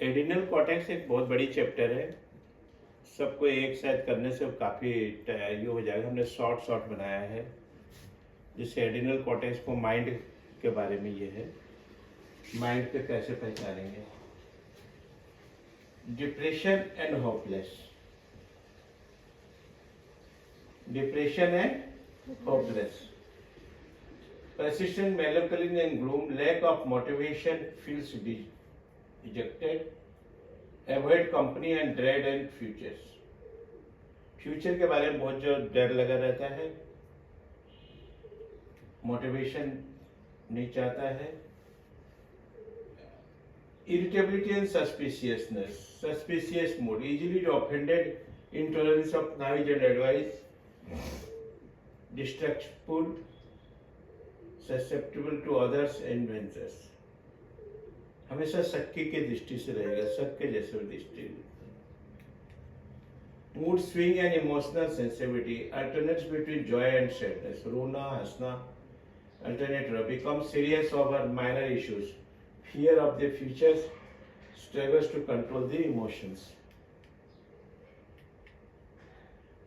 Adrenal cortex एक बहुत बड़ी चैप्टर है। सबको एक साथ करने से काफ़ी ये हो जाएगा। हमने शॉर्ट बनाया है, जिससे एडिनल कॉर्टेक्स को माइंड के बारे में ये है, माइंड पे कैसे पहचानेंगे। Depression and hopeless, depression and hopeless, persistent melancholy and gloom, lack of motivation, feels dejected, avoid company and dread and futures. Future के बारे में बहुत जो डर लगा रहता है, मोटिवेशन नहीं चाहता है, irritability and suspiciousness, suspicious mood, easily offended, intolerance of knowledge and advice, distrustful, susceptible to others and ventures, हमेशा शक्की के दृष्टि से रहेगा, शक के जैसे दृष्टि। Mood swing and emotional sensitivity, alternates between joy and sadness, रोना हंसना alternate, become serious over minor issues, fear of the future, struggles to control the emotions,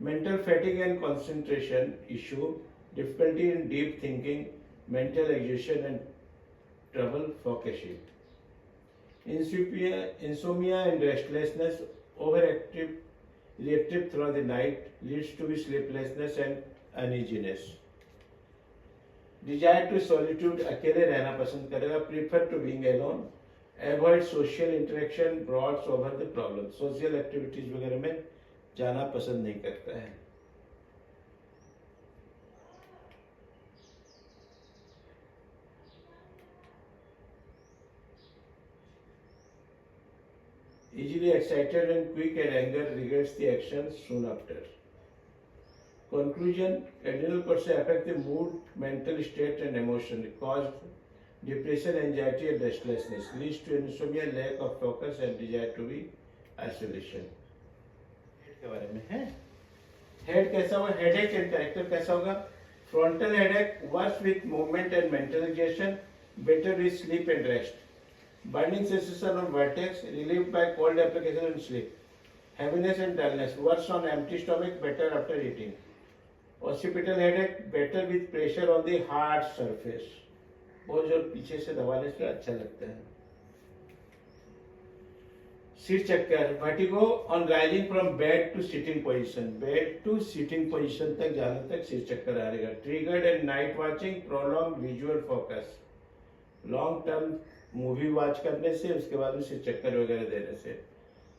mental fatigue and concentration issue, difficulty in deep thinking, mental exhaustion and trouble focusing, insomnia and restlessness, overactive, reactive throughout the night, leads to sleeplessness and uneasiness, desire to solitude, अकेले रहना पसंद करेगा, prefer to being alone, avoid social interaction, broads over the problem, social activities वगैरह में जाना पसंद नहीं करता है। Easily excited and quick at anger, regrets the action soon after. Conclusion: adrenal cortex affect the mood, mental state and emotion, cause depression, anxiety and restlessness, leads to insomnia, lack of focus and desire to be isolation. Head के बारे में है। Head कैसा होगा? Headache and character कैसा होगा? Frontal headache, worse with movement and mental exhaustion, better with sleep and rest, burning sensation on vertex, relieved by cold application and sleep, heaviness and dullness, worse on empty stomach, better after eating, occipital headache, better with pressure on the hard surface, बहुत जो पीछे से दबाने से अच्छा लगता है। सिर चक्कर, vertigo on rising from bed to sitting position, bed to sitting position तक जाने तक सिर चक्कर आएगा। triggered and night watching, prolonged visual focus, long term movie watch करने से, उसके बाद उसे चक्कर वगैरह देने से।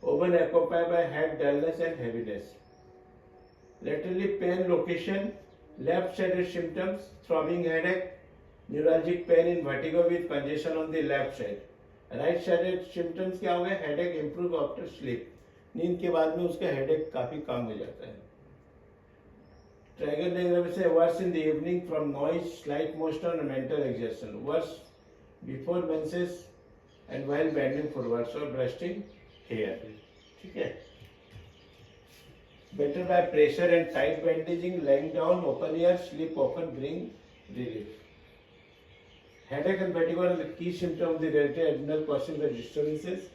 Oven accompanied by head dullness and heaviness, laterally pain location, left sided symptoms, throbbing headache, neuralgic pain in vertigo with congestion on the left side, right sided symptoms क्या हो गए? headache improve after sleep, नींद के बाद में उसका headache काफी कम हो जाता है। ट्रायंगल डायग्राम से worse in the evening from noise, slight motion and mental exertion, worse before menses and while bending forwards or brushing hair, ठीक है। better by pressure and tight bandaging, lying down, open air, sleep often bring relief. Headache and vertigo are the key symptoms of the related adrenal causing the disturbances.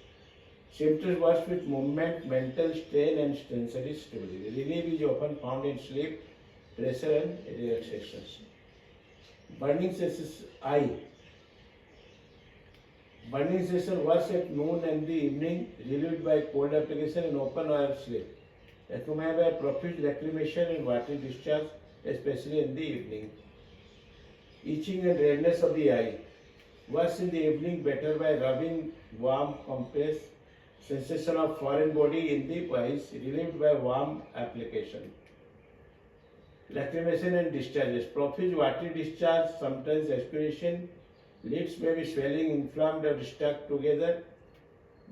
Symptoms worse with movement, mental strain and sensory stability. Relief is often found in sleep, pressure and relaxation. Burning sensation, eye. Burning sensation worse at noon and the evening, relieved by cold application and open air sleep. Accompanied by profuse lacrimation and watery discharge, especially in the evening. Itching and redness of the eye, worse in the evening, better by rubbing warm compress. Sensation of foreign body in the eyes, relieved by warm application. Lacrimation and discharges, profuse watery discharge, sometimes aspiration. Lips may be swelling, inflamed or stuck together.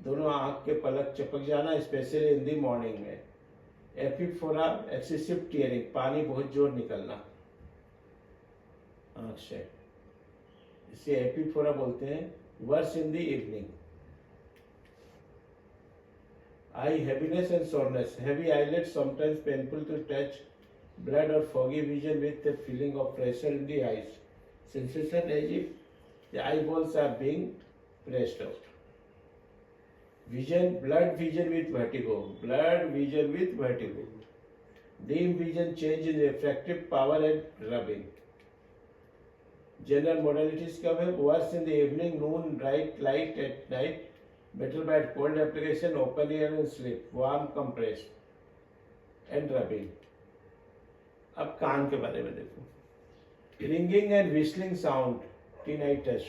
दोनों आँख के पलक चपक जाना, specially in the morning में। एपिफोरा, excessive tearing, पानी बहुत जोर निकलना आँख से, इसे एपिफोरा बोलते हैं। Worse in the evening. Eye heaviness and soreness, heavy eyelids, sometimes painful to touch, blood or foggy vision with the feeling of pressure in the eyes, sensation as if the eyeballs are being pressed out. Vision, blurred vision with vertigo. Blurred vision with vertigo. Dim vision, change in refractive power and rubbing. General modalities कब है? Worse in the evening, noon, bright light at night. Better by cold application, open air and sleep. Warm compress and rubbing. अब कान के बारे में देखो. Ringing and whistling sound, tinnitus.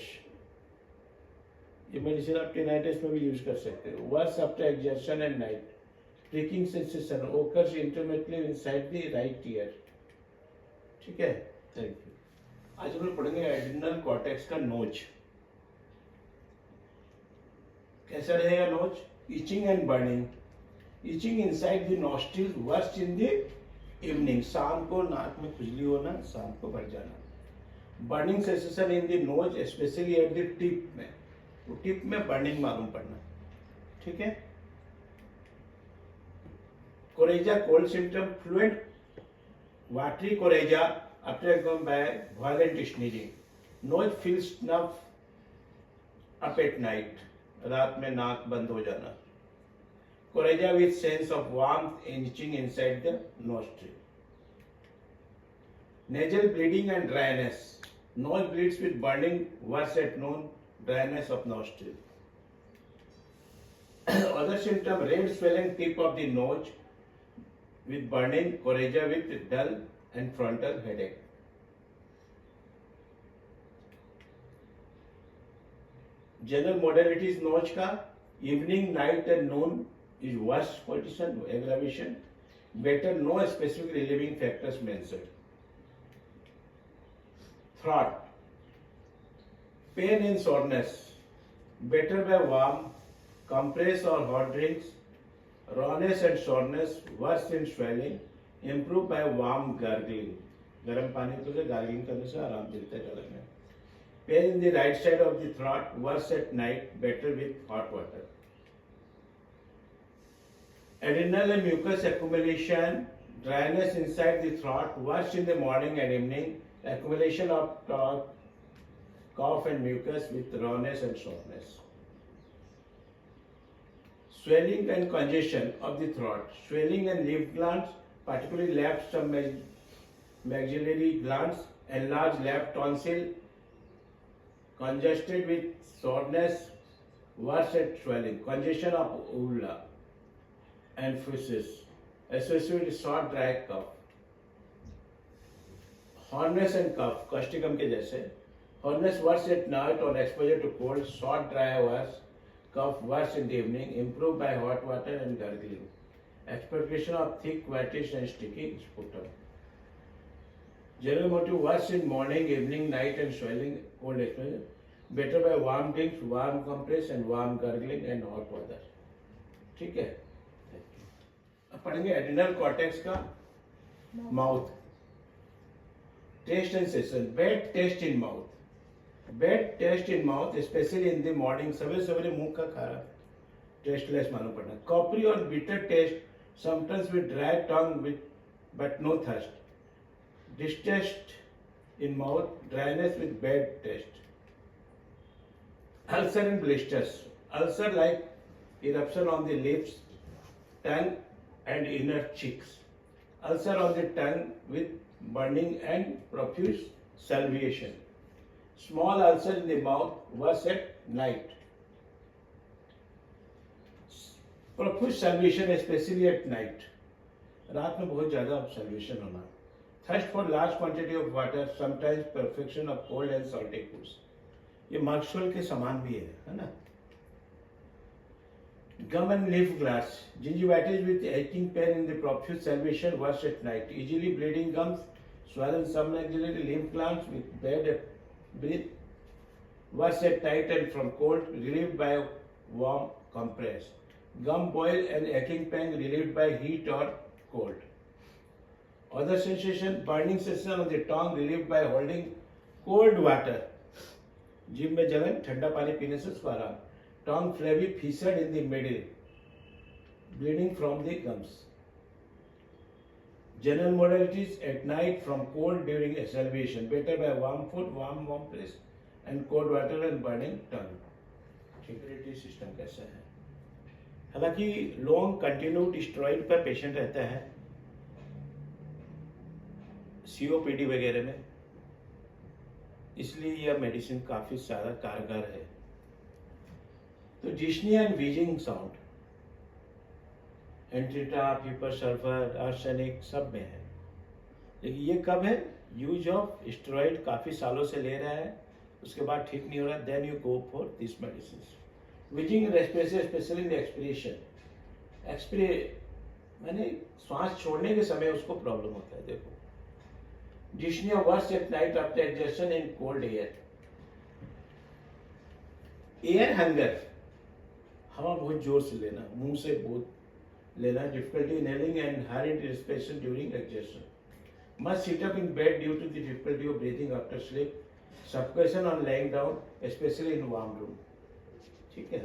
ये medicine आप tinnitus में भी यूज कर सकते हो. Worse after exertion and night. Pricking sensation occurs intermittently inside the right ear. ठीक है? Thank you. आज हम लोग पढ़ेंगे एड्रिनल कॉर्टेक्स का नोच. कैसा रहेगा nose? Itching and burning. Itching inside the nostril, worst in the evening. शाम को नाक में खुजली होना, शाम को बढ़ जाना. Burning sensation in the nose, specially at the tip में. तो टिप में बर्निंग मालूम पड़ना. ठीक है. Coryza cold symptom, fluent watery coryza after going by violent sneezing. Nose feels snuff up at night. रात में नाक बंद हो जाना. Coryza with sense of warmth itching inside the nostril. Nasal bleeding and dryness. Nose bleeds with burning, worse at noon, dryness of nostril. Other symptom, red swelling tip of the nose with burning, coryza with dull and frontal headache. General modalities नोच का evening, night and noon is worst position, aggravation. Better, no specific relieving factors mentioned. Throat, pain and soreness. Better by warm, compress or hot drinks. Rawness and soreness, worse in swelling. Improve by warm gargling. गर्म पानी को से gargling करने से आराम मिलता है गले में. Pain in the right side of the throat, worse at night, better with hot water. Adrenal and mucus accumulation, dryness inside the throat, worse in the morning and evening, accumulation of cough and mucus with rawness and soreness. Swelling and congestion of the throat, swelling and lymph glands, particularly left submaxillary glands, enlarged left tonsil, congested with soreness, worse at swelling, congestion of uvula and fusses, associated with short dry cough. Hoarseness and cough, causticum के जैसे. Hoarseness worse at night on exposure to cold, short dry worse, cough worse in the evening, improved by hot water and gargling. Expectoration of thick, whitish and sticky sputum. General motive worse in morning, evening, night and swelling, cold exposure. Better by warm drinks, warm compress and warm gargling and hot water. ठीक है. अब पढ़ेंगे adrenal cortex का mouth. Taste and sensation. Bad taste in mouth. Bad taste in mouth specially in the morning. सवेरे सवेरे मुंह का खारा, टेस्टलेस मालूम पड़ना. कॉपरी और bitter taste, sometimes with dry tongue but no thirst. Distaste in mouth, dryness with bad taste. Ulcer and blisters. Ulcer like eruption on the lips, tongue and inner cheeks. Ulcer on the tongue with burning and profuse salivation. Small ulcer in the mouth, worse at night. Profuse salivation especially at night. रात में बहुत ज़्यादा salivation होना. Thirst for large quantity of water, sometimes perfection of cold and salty foods. ये Maxwell के समान भी है ना. Gum and leaf glass. Gingivitis with aching pain in the profuse salivation, worse at night. Easily bleeding gums, swollen submaxillary lymph glands with bad breath, worse at night and from cold, relieved by warm compress. Gum boil and aching pain relieved by heat or cold. Other sensation, burning sensation on the tongue relieved by holding cold water. जीभ में जलन, ठंडा पानी पीने से उसको आराम. Tongue flabby, fissure in the middle, bleeding from the gums. General modalities at night from cold during salivation, better by warm food, warm compress and cold water and burning tongue. Security system कैसा है? हालांकि long continued steroid पर patient रहता है COPD वगैरह में, इसलिए यह मेडिसिन काफ़ी ज़्यादा कारगर है। तो डिस्निया एंड वीजिंग साउंड एंट्रीटाप, हिपर सल्फर, आर्सेनिक सब में है। लेकिन ये कब है? यूज ऑफ स्टेरॉइड काफ़ी सालों से ले रहा है, उसके बाद ठीक नहीं हो रहा, then you go for this medicine. Wheezing respiration specially in experience मैंने श्वास छोड़ने के समय उसको प्रॉब्लम होता है। देखो, dyspnoea worse at night after exertion in cold air, air hunger, हवा बहुत जोर से लेना, मुंह से बहुत लेना, difficulty inhaling and hurried respiration during exertion, must sit up in bed due to the difficulty of breathing after sleep, suffocation on lying down, especially in warm room. ठीक है।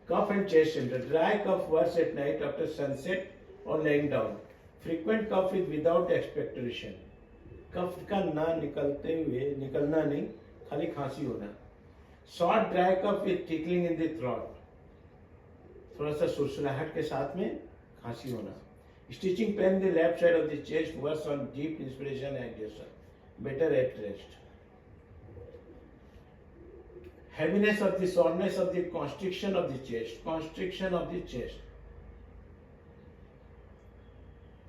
Cough and chest symptoms, dry cough worse at night after sunset or lying down, frequent cough with without expectoration, कफ का ना निकलना नहीं, खाली खांसी होना, short dry cough with tickling in the throat, थोड़ा सा सुरसुराहट के साथ में खांसी होना, stitching pain in the left side of the chest worse on deep inspiration and exertion, better at rest, heaviness of the soreness of the constriction of the chest,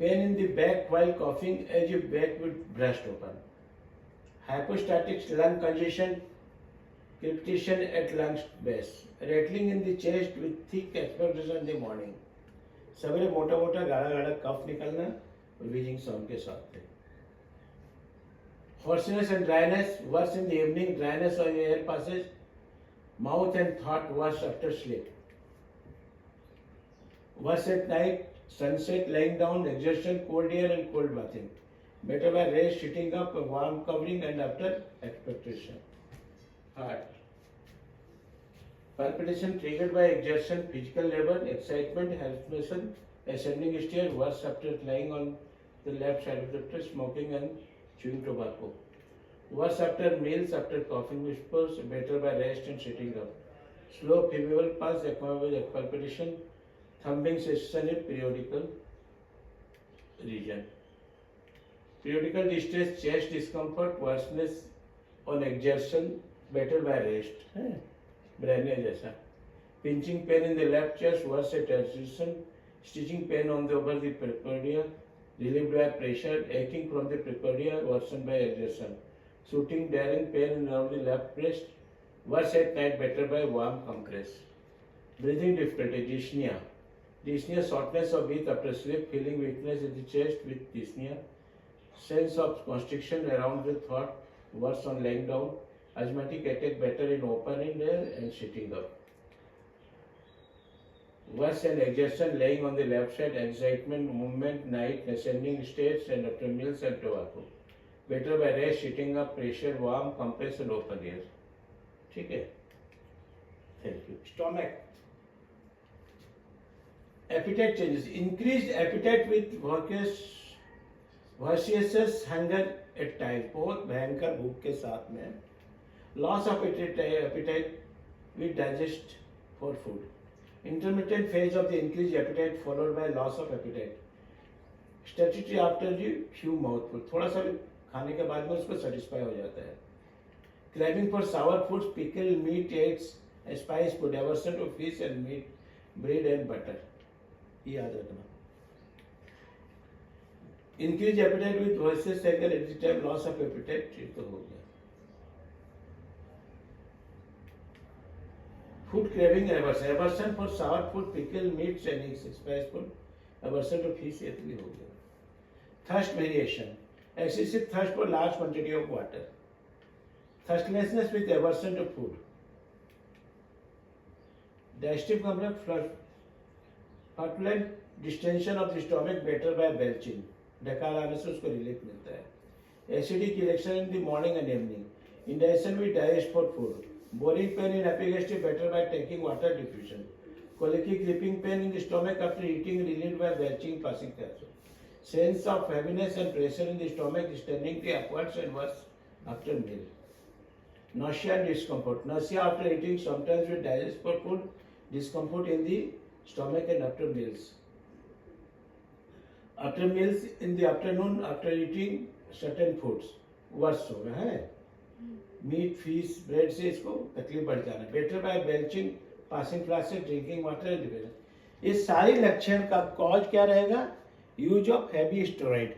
pain in the back while coughing as if back would burst open, hypostatic lung congestion, crepitation at lung base, rattling in the chest with thick expectoration in the morning, सवेरे मोटा मोटा गाढ़ा गाढ़ा कफ निकलना और wheezing sound के साथ थे, hoarseness and dryness worse in the evening, dryness of air passes, mouth and throat worse after sleep, worse at night, sunset, lying down, exertion, cold air and cold bathing, better by rest, sitting up, a warm covering and after expectoration. Heart palpitation triggered by exertion, physical labor, excitement, hallucination, ascending stair, worse after lying on the left side of the bed, smoking and chewing tobacco, worse after meals, after coughing whispers, better by rest and sitting up, slow febrile pulse, accompanied with palpitation, thumbing sensation in periodical region, periodical distress, chest discomfort, worseness on exertion, better by rest, bryonia जैसा, pinching pain in the left chest worse at exertion, stitching pain on the over the precordia, relieved by pressure, aching from the precordia worsen by exertion, shooting darting pain in around the left breast, worse at night, better by warm compress, breathing difficulty, dyspnea, shortness of breath after sleep, feeling weakness in the chest with dyspnea, sense of constriction around the throat, worse on lying down, asthmatic attack, better in open air and sitting up, worse and exertion, laying on the left side, excitement, movement, night, ascending stairs and after meals and tobacco, better by rest, sitting up, pressure, warm, compress and open air. ठीक है, thank you. Stomach, appetite changes, increased appetite with voracious hunger at times, बहुत भयंकर भूख के साथ में, loss of appetite with digest for food, intermittent phase of the increased appetite followed by loss of appetite, satiety after the few mouthful, थोड़ा सा खाने के बाद में उसको satisfy हो जाता है, craving for sour foods, pickle, meat, eggs, spice food, aversion to fish and meat, bread and butter, ये याद रखना, increased appetite with voracious hunger at the time, loss of appetite, ये तो हो गया, food craving and aversion for sour food, pickle, meats and eggs, spice food, aversion to fish, ये भी हो गया, thirst variation, excessive thirst for large quantity of water, thirstlessness with aversion to food, digestive complex, flatulent distension of the stomach, better by belching, डकार आने से उसको relief मिलता है, acidic erection in the morning and evening, indigestion with digest for food, boring pain in epigastric, better by taking water diffusion, colicky creeping pain in the stomach after eating, relieved by belching, passing through, sense of heaviness and pressure in the stomach, standing upwards and worse after meal, nausea and discomfort, nausea after eating, sometimes with digest for food, discomfort in the stomach and after meals. After meals in the afternoon, after eating certain foods, वर्ष होगा है meat fish bread से इसको तकलीफ बढ़ जाना. Better by belching, passing flatus, drinking water, depression. ये सारी लक्षण का कॉज क्या रहेगा? Use of heavy steroid.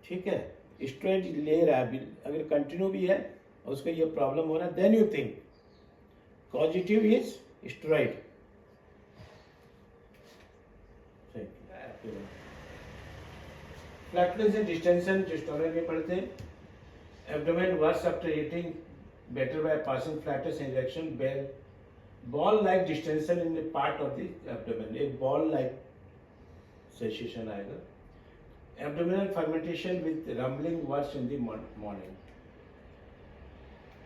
ठीक है, स्टेरॉइड ले रहा है अगर कंटिन्यू भी है और उसको ये प्रॉब्लम हो रहा है, then you think positive is steroid. Flatness and distension dystonia में पढ़ते हैं. Abdomen worse after eating, better by passing flatness injection, ball like distension in the part of the abdomen. एक बॉल लाइक सेंसेशन आएगा. Abdominal fermentation with rumbling worse in the morning.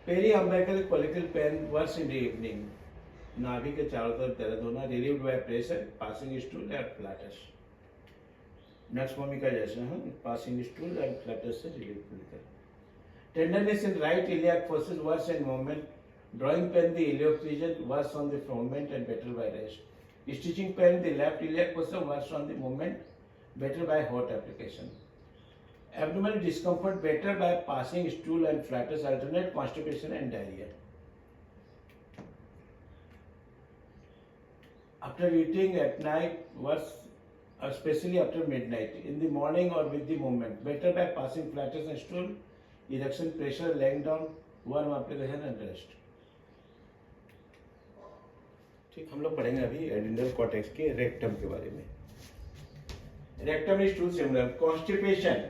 Periumbilical colicky pain worse in the evening. नाभि के चारों तरफ दर्द होना, relieved by pressure, passing stool and flatus. Nuts mummy का जैसा है, पासिंग स्टूल एंड फ्लैटस से रिलीव मिलकर. Tenderness in right iliac forces worse and movement. Drawing pain the iliac region worse on the movement and better by rest. Stitching pain the left iliac forces worse on the movement, better by hot application. Abdominal discomfort better by passing stool and flatus, alternate constipation and diarrhea. After eating at night, worse, especially after midnight, in the morning or with the movement, better by passing flatus and stool, erection, pressure, laying down, warm application and rest. ठीक, हम लोग पढ़ेंगे अभी adrenal cortex के rectum के बारे में. Rectum is stool syndrome. Constipation.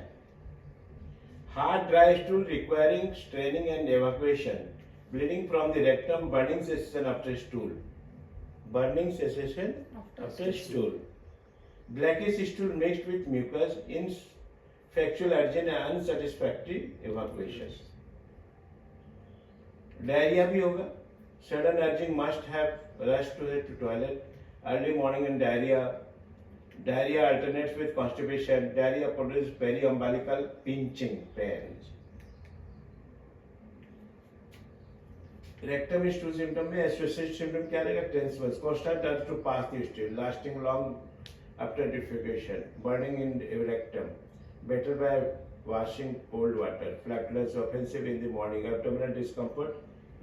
Hard dry stool requiring straining and evacuation. Bleeding from the rectum. Burning sensation after stool. Burning sensation after stool. Blackish stool mixed with mucus. Infectious urgent and unsatisfactory evacuation. Diarrhea भी होगा. Sudden urging must have rush to the toilet. Early morning and diarrhea. Diarrhea alternates with constipation. Diarrhea produces periumbilical pinching pains. Rectum stool symptom में associated symptom क्या रहेगा? Tension, constant urge to pass the stool, lasting long after defecation, burning in rectum. Better by washing cold water. Flatulence offensive in the morning. Abdominal discomfort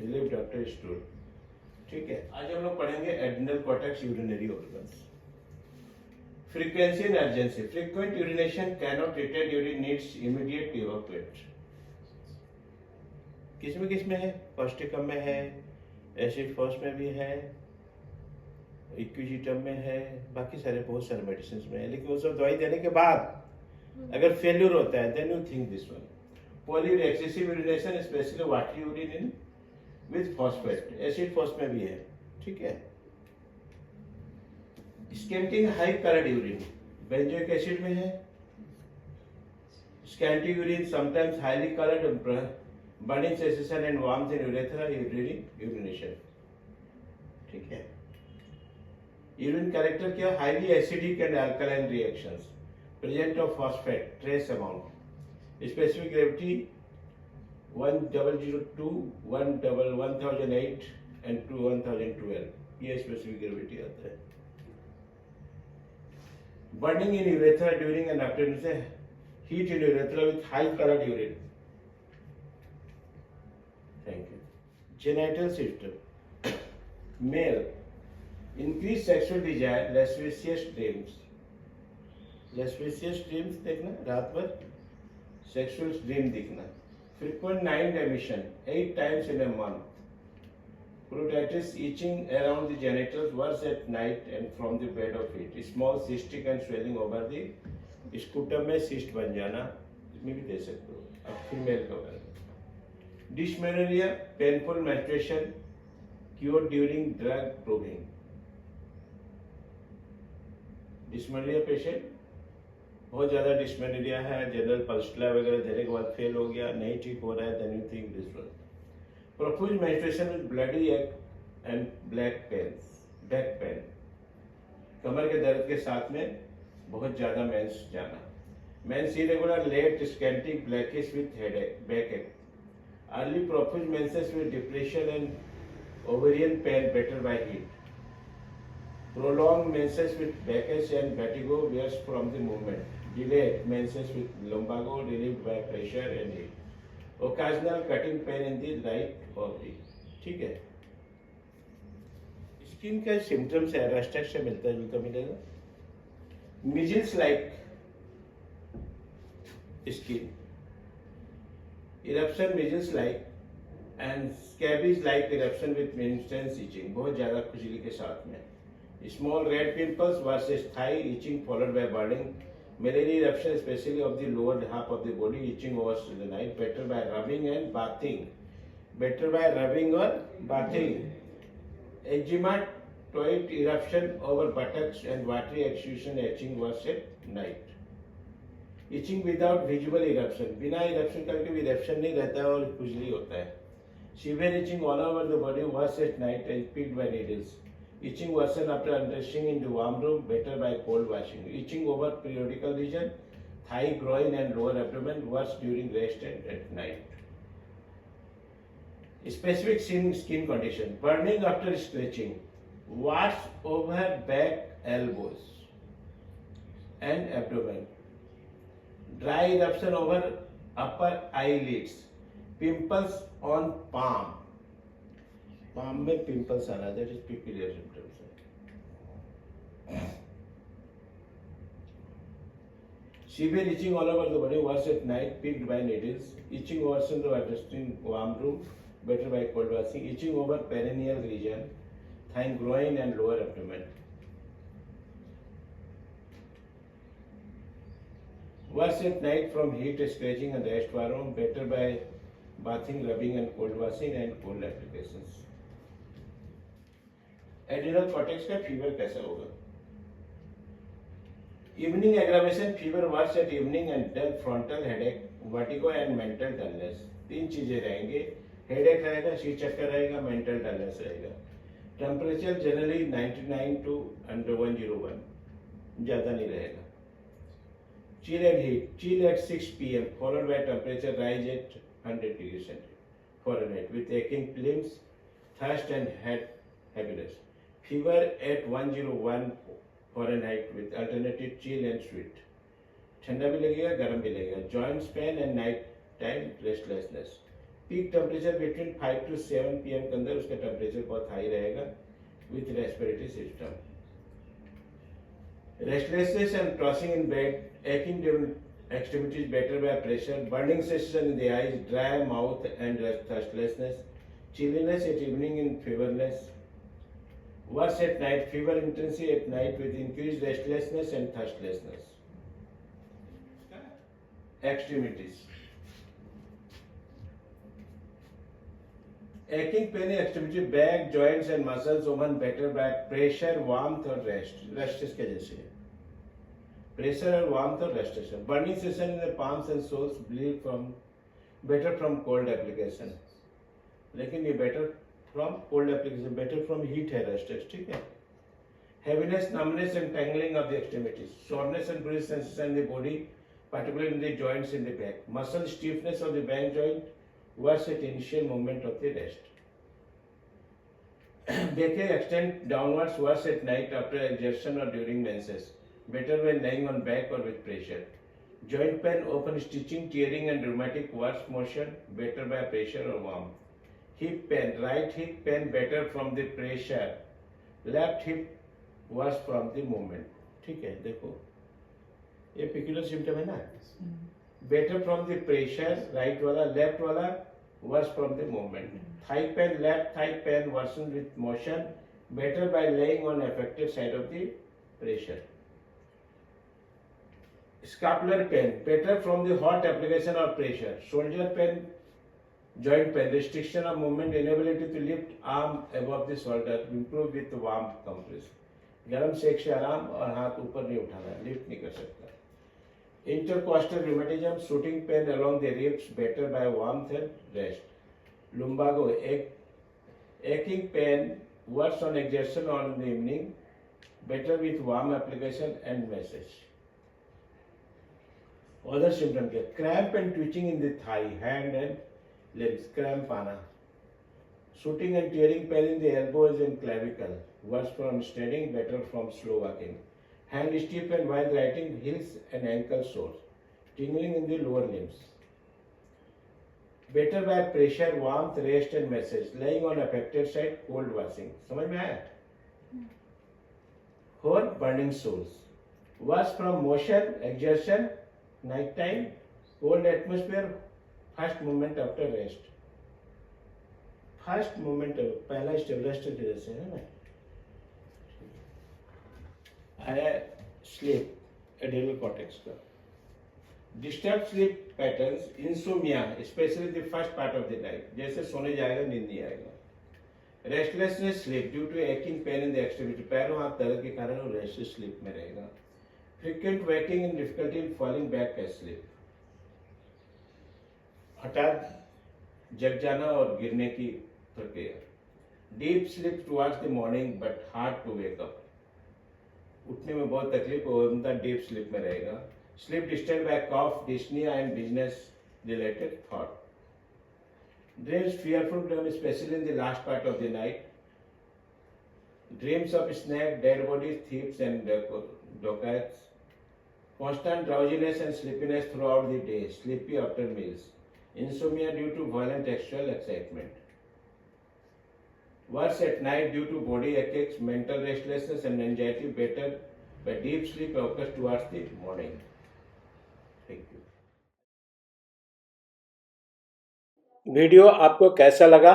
relieved after stool. ठीक है, आज हम लोग पढ़ेंगे adrenal cortex, urinary organs. Frequency and urgency. Frequent urination cannot retain urine, needs immediate evacuate. किसमें है? Causticum में है, एसिड फॉस में भी है, इक्विजिटम में है, बाकी सारे बहुत सारे मेडिसिन में है. लेकिन वो सब दवाई देने के बाद अगर फेल्यूर होता है, then you think this one. Polyuria, excessive urination, specially watery urine in with phosphate, acid phos में भी है. ठीक है. Scanty high coloured urine, benzoic acid में है. Scanty urine sometimes highly coloured, burning sensation and warmth in urethra during urination. ठीक है. Urine character क्या? Highly acidic and alkaline reactions, present of phosphate trace amount. Specific gravity 1002, 1008 and 1012. ये specific gravity आता है. Burning in urethra during and after heat in urethra with high colored urine. Thank you. Genital system. Male. Increased sexual desire, lascivious dreams. Lascivious dreams देखना, रात भर sexual dream दिखना. Frequent night emission, 8 times in a month. Pruritus, itching around the genitals, worse at night and from the bed of it. Small cystic and swelling over the scrotum में cyst बन जाना, इसमें भी दे सकते हो. अब female का बना. Dysmenorrhea, painful menstruation, cured during drug probing. Dysmenorrhea patient, बहुत ज़्यादा डिस्मेनोरिया है, जनरल पल्स्टुला वगैरह देने के बाद फेल हो गया, नहीं ठीक हो रहा है, then you think this one. Profuse menstruation with bloody ache and back pain. कमर के दर्द के साथ में बहुत ज़्यादा मेंस जाना. Mens irregular, late, scanty, blackish with headache, backache. Early profuse menses with depression and Ovarian pain better by heat. Prolonged menses with backache and vertigo worse from the movement. Delayed menses with lumbago relieved by pressure and heat. Occasional cutting pain in the right ovary. ठीक है. Skin का symptoms है रेस्टेक्स से मिलता जुलता मिलेगा. Measles like skin, eruption measles like and scabies like eruption with intense etching, बहुत ज्यादा खुजली के साथ में. Small red pimples versus thigh itching followed by burning. Malaria eruption especially of the lower half of the body, itching over the night, better by rubbing and bathing. Better by rubbing or bathing. Eczema, toit eruption over buttocks and watery exudation itching was at night. Itching without visible eruption. बिना eruption करके भी eruption नहीं रहता है और खुजली होता है. Severe itching all over the body was at night and picked by needles. Itching worsen after undressing in the warm room, better by cold washing. Itching over periodical region, thigh, groin and lower abdomen, worse during rest and at night. Specific skin condition. Burning after stretching. Warts over back, elbows and abdomen. Dry eruption over upper eyelids. Pimples on palm. Palm में pimples आना, that is peculiar symptoms. Severe itching all over the body, worse at night, picked by needles. Itching worsened by adjusting warm room, better by cold washing. Itching over perineal region, thigh, groin and lower abdomen. Worse at night from heat, scratching and rest warm, better by bathing, rubbing and cold washing and cold applications. Adrenal cortex का fever कैसा होगा? Evening aggravation fever worse at evening and dull frontal headache, vertigo and mental dullness. तीन चीजें रहेंगे. Headache रहेगा, शीर चक्कर रहेगा, मेंटल डलनेस रहेगा. टेम्परेचर जनरली 99 टू अंडर 101, ज्यादा नहीं रहेगा. Chill and heat. Chill at 6 PM followed by temperature rise at 100 degree Fahrenheit with aching limbs, thirst and head heaviness. Fever at 101 Fahrenheit with alternative chill and sweet. ठंडा भी लगेगा, गर्म भी लगेगा. Joints pain and night time restlessness. Peak temperature between 5 to 7 PM के अंदर उसका temperature बहुत हाई रहेगा with respiratory system. Restlessness and tossing in bed, aching extremities better by pressure, burning sensation in the eyes, dry mouth and thirstlessness, chilliness at evening and feverness. Worse at night, fever intensity at night with increased restlessness and thirstlessness. Extremities. Aching pain in extremity, back, joints and muscles often better by pressure, warmth or rest. Rest इसके जैसे है. Pressure or warmth or restation. Burning sensation in the palms and soles bleed from better from cold application. लेकिन ये better from cold application, better from heat है restless, ठीक है. Heaviness, numbness and tangling of the extremities. Soreness and bruised sensation in the body, particularly in the joints in the back. Muscle stiffness of the back joint, worse at initial movement of the rest. Backache extend downwards, worse at night after exertion or during menses. Better when lying on back or with pressure. Joint pain, open stitching, tearing and rheumatic, worse motion, better by pressure or warmth. Hip pain, right hip pain better from the pressure, left hip worse from the movement. ठीक है, देखो ये peculiar symptom है ना. Better from the pressure, right वाला, left वाला worse from the movement. Thigh pain, left thigh pain worsen with motion, better by laying on affected side of the pressure. Scapular pain, better from the hot application or pressure. Shoulder pain, joint pain, restriction of movement, inability to lift arm above the shoulder, improve with warm compress. गर्म सेक से आराम और हाथ ऊपर नहीं उठाना, lift नहीं कर सकता. Intercostal rheumatism, shooting pain along the ribs, better by warmth and rest. Lumbago, aching pain, worse on exertion or in the evening, better with warm application and massage. Other symptoms क्या? Cramp and twitching in the thigh, hand and limbs, cramp आना. Shooting and tearing pain in the elbows and clavicle. Worse from standing, better from slow walking. Hand stiff and while writing, heels and ankle sores. Tingling in the lower limbs. Better by pressure, warmth, rest and massage. Lying on affected side, cold washing. समझ में आया? For burning soles. Wash from motion, exertion, night time, cold atmosphere, first movement after rest. First moment पहला step rest की वजह से है ना. आया स्लीप एडियल कॉर्टेक्स का. Disturb sleep patterns, insomnia specially the first part of the night. जैसे सोने जाएगा नींद नहीं आएगा. Restlessness sleep due to aching pain in the extremity. पैरों हाथ दर्द के कारण वो रेस्टलेस स्लीप में रहेगा. Frequent waking in difficulty in falling back as sleep. हठात जग जाना और गिरने की प्रक्रिया. Deep sleep towards the morning but hard to wake up. उठने में बहुत तकलीफ होता, डीप स्लीप में रहेगा. Sleep disturb by cough, dyspnoea and business related thought. Dreams fearful dream especially in the last part of the night. Dreams of snake, dead bodies, thieves and dacoits. Constant drowsiness and sleepiness throughout the day, sleepy after meals. Insomnia due to violent sexual excitement. Worse at night due to body aches, mental restlessness and anxiety. Better by deep sleep occurs towards the morning. Thank you. Video आपको कैसा लगा?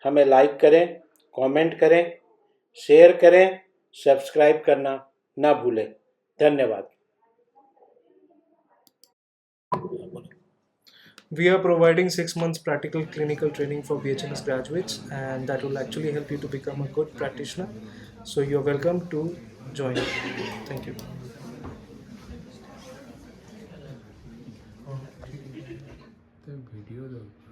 हमें like करें, comment करें, share करें, subscribe करना ना भूलें. धन्यवाद. We are providing 6 months practical clinical training for BHMS graduates, and that will actually help you to become a good practitioner. So you're welcome to join. Thank you. The video though.